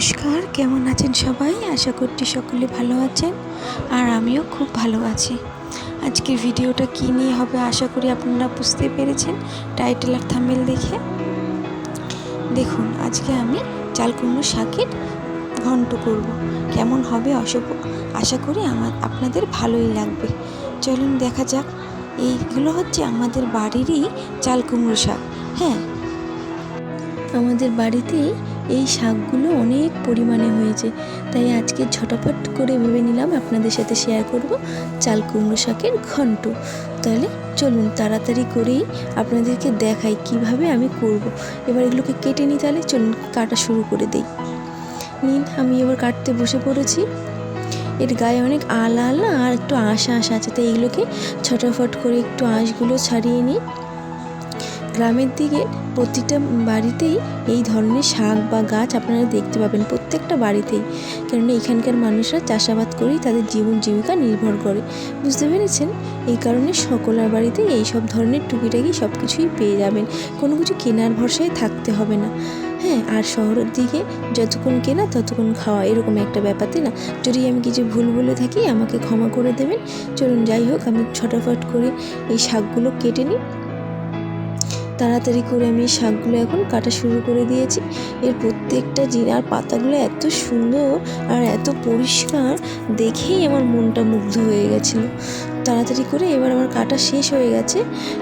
নমস্কার, কেমন আছেন সবাই? আশা করছি সকলে ভালো আছেন আর আমিও খুব ভালো আছি। আজকের ভিডিওটা কী নিয়ে হবে আশা করি আপনারা বুঝতে পেরেছেন টাইটেল আর থাম্বনেল দেখে। দেখুন, আজকে আমি চাল কুমড়ো শাকের ঘন্ট করব। কেমন হবে আশা করি আপনাদের ভালোই লাগবে। চলুন দেখা যাক। এইগুলো হচ্ছে আমাদের বাড়িরই চাল কুমড়ো শাক। হ্যাঁ, আমাদের বাড়িতেই এই শাকগুলো অনেক পরিমাণে হয়েছে, তাই আজকে ঝটাফট করে ভেবে নিলাম আপনাদের সাথে শেয়ার করব চাল কুমড়ো শাকের ঘন্ট। তাহলে চলুন তাড়াতাড়ি করেই আপনাদেরকে দেখাই কিভাবে আমি করব। এবার এগুলোকে কেটে নিই, তাহলে চলুন কাটা শুরু করে দেই। নিন, আমি এবার কাটতে বসে পড়েছি। এর গায়ে অনেক আলা আর একটু আঁশ আছে, তাই এগুলোকে ছটাফট করে একটু আঁশগুলো ছাড়িয়ে নিই। গ্রামের দিকে প্রতিটা বাড়িতেই এই ধরনের শাক বা গাছ আপনারা দেখতে পাবেন, প্রত্যেকটা বাড়িতেই। কেননা এখানকার মানুষরা চাষাবাদ করেই তাদের জীবন জীবিকা নির্ভর করে, বুঝতে পেরেছেন? এই কারণে সকলের বাড়িতেই এই সব ধরনের টুকিটাকি সব কিছুই পেয়ে যাবেন, কোনো কিছু কেনার ভরসায় থাকতে হবে না। হ্যাঁ, আর শহরের দিকে যতক্ষণ কেনা ততক্ষণ খাওয়া, এরকম একটা ব্যাপার, তাই না? যদি আমি কিছু ভুল বলে থাকি আমাকে ক্ষমা করে দেবেন। চলুন, যাই হোক, আমি ছটাফট করে এই শাকগুলো কেটে নিই। তাড়াতাড়ি করে আমি শাকগুলো এখন কাটা শুরু করে দিয়েছি। এর প্রত্যেকটা জিরার পাতাগুলো এত সুন্দর আর এত পরিষ্কার, দেখেই আমার মনটা মুগ্ধ হয়ে গেছিলো। তাড়াতাড়ি করে এবার আমার কাটা শেষ হয়ে গেছে।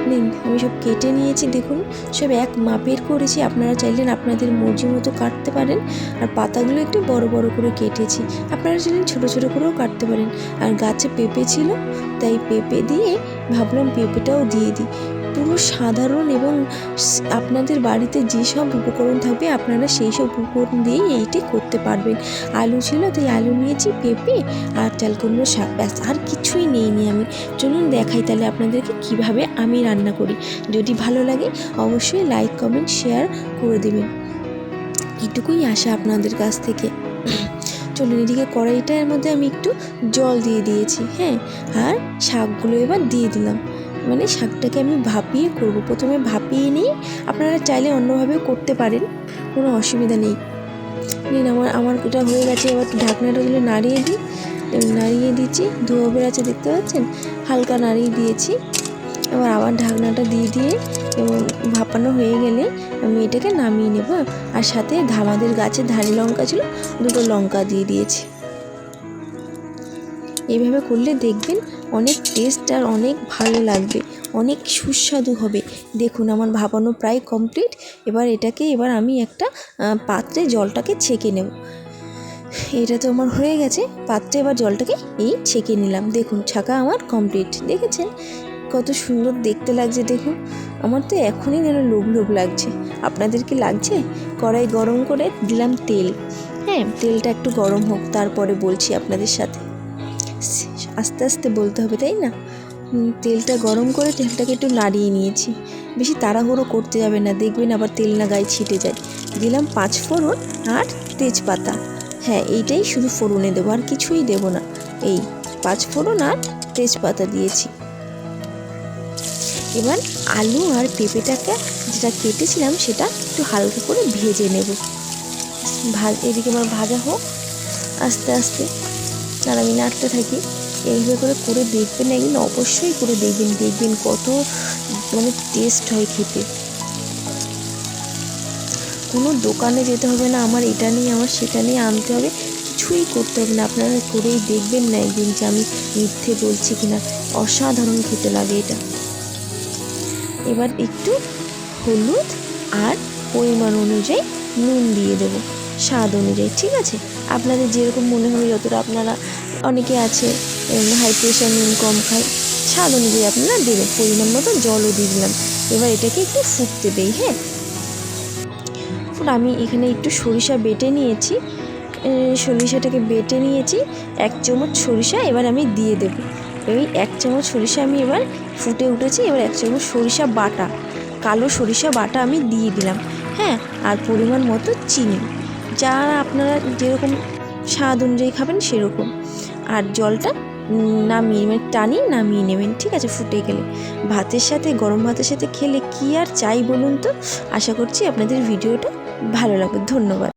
নিন, আমি সব কেটে নিয়েছি। দেখুন, সব এক মাপের করেছি। আপনারা চাইলেন আপনাদের মর্জি মতো কাটতে পারেন। আর পাতাগুলো একটু বড় বড় করে কেটেছি, আপনারা চাইলেন ছোটো ছোটো করেও কাটতে পারেন। আর গাছে পেঁপে ছিল, তাই পেঁপে দিয়ে ভাবলাম পেঁপেটাও দিয়ে দিই। পুরো সাধারণ এবং আপনাদের বাড়িতে যেসব উপকরণ থাকবে আপনারা সেই সব উপকরণ দিয়েই এইটি করতে পারবেন। আলু ছিল, তাই আলু নিয়েছি, পেঁপে আর চাল কুমড়ো শাক, ব্যাস, আর কিছুই নেইনি আমি। চলুন দেখাই তাহলে আপনাদেরকে কিভাবে আমি রান্না করি। যদি ভালো লাগে অবশ্যই লাইক, কমেন্ট, শেয়ার করে দেবেন, এটুকুই আশা আপনাদের কাছ থেকে। চলুন, এদিকে কড়াইটার মধ্যে আমি একটু জল দিয়ে দিয়েছি। হ্যাঁ, আর শাকগুলো এবার দিয়ে দিলাম। মানে শাকটাকে আমি ভাপিয়ে করব, প্রথমে ভাপিয়ে নিই। আপনারা চাইলে অন্যভাবেও করতে পারেন, কোনো অসুবিধা নেই। নিন, আমার এটা হয়ে গেছে। এবার ঢাকনাটা তুলে নাড়িয়ে দিচ্ছি। ধোয়া বেড়াচ্ছে, দেখতে পাচ্ছেন? হালকা নাড়িয়ে দিয়েছি। এবার আবার ঢাকনাটা দিয়ে এবং ভাপানো হয়ে গেলে আমি এটাকে নামিয়ে নেব। আর সাথে আমাদের গাছের ধানি লঙ্কা ছিল, 2টো লঙ্কা দিয়ে দিয়েছি। এইভাবে করলে দেখবেন অনেক টেস্ট আর অনেক ভালো লাগবে, অনেক সুস্বাদু হবে। দেখুন, আমার ভাপানো প্রায় কমপ্লিট। এবার আমি একটা পাত্রে জলটাকে ছেঁকে নেব। এটা তো আমার হয়ে গেছে। পাত্রে এবার জলটাকে ছেঁকে নিলাম। দেখুন, ছাঁকা আমার কমপ্লিট। দেখেছেন কত সুন্দর দেখতে লাগছে? দেখুন, আমার তো এখনই যেন লোভ লাগছে। আপনাদের কি লাগছে? কড়াই গরম করে দিলাম তেল। হ্যাঁ, তেলটা একটু গরম হোক, তারপরে বলছি আপনাদের সাথে। আস্তে আস্তে বলতে হবে, তাই না? তেলটা গরম করে তেলটাকে একটু নাড়িয়ে নিয়েছি। বেশি তাড়াহুড়ো করতে যাবে না, দেখবেন আবার তেল না গায়ে ছিটে যায়। দিলাম 5 ফোড়ন আর তেজপাতা। হ্যাঁ, এইটাই শুধু ফোড়নে দেবো, আর কিছুই দেবো না। এই 5 ফোড়ন আর তেজপাতা দিয়েছি। এবার আলু আর পেঁপেটাকে যেটা কেটেছিলাম সেটা একটু হালকা করে ভেজে নেব। এদিকে আমার ভাজা হোক, আস্তে আস্তে আর আমি নাড়তে থাকি। এইভাবে করে দেখবেন, একদিন অবশ্যই করে দেখবেন কত টেস্ট হয় খেতে। কোনো দোকানে যেতে হবে না, আমার এটা নিয়ে আমার সেটা নিয়ে আনতে হবে, কিছুই করতে হবে না। আপনারা করেই দেখবেন না একদিন যে আমি মিথ্যে বলছি কিনা। অসাধারণ খেতে লাগে এটা। এবার একটু হলুদ আর পরিমাণ অনুযায়ী নুন দিয়ে দেবো, স্বাদ অনুযায়ী, ঠিক আছে? আপনাদের যেরকম মনে হবে, যতটা আপনারা, অনেকে আছে হাই প্রেশার, নুন কম খায়, স্বাদ অনুযায়ী আপনারা দেবেন। পরিমাণ মতো জলও দিয়ে দিলাম। এবার এটাকে একটু ফুটতে দেই। হ্যাঁ, আমি এখানে একটু সরিষা বেটে নিয়েছি। সরিষাটাকে বেটে নিয়েছি, 1 চামচ সরিষা এবার আমি দিয়ে দেবো। 1 চামচ সরিষা আমি এবার ফুটে উঠেছি। এবার 1 চামচ সরিষা বাটা, কালো সরিষা বাটা আমি দিয়ে দিলাম। হ্যাঁ, আর পরিমাণ মতো চিনি, যারা আপনারা যেরকম স্বাদ অনুযায়ী খাবেন সেরকম। আর জলটা নামিয়ে নেবেন, ঠিক আছে? ফুটে গেলে ভাতের সাথে, গরম ভাতের সাথে খেলে কি আর চাই বলুন তো? আশা করছি আপনাদের ভিডিওটা ভালো লাগবে। ধন্যবাদ।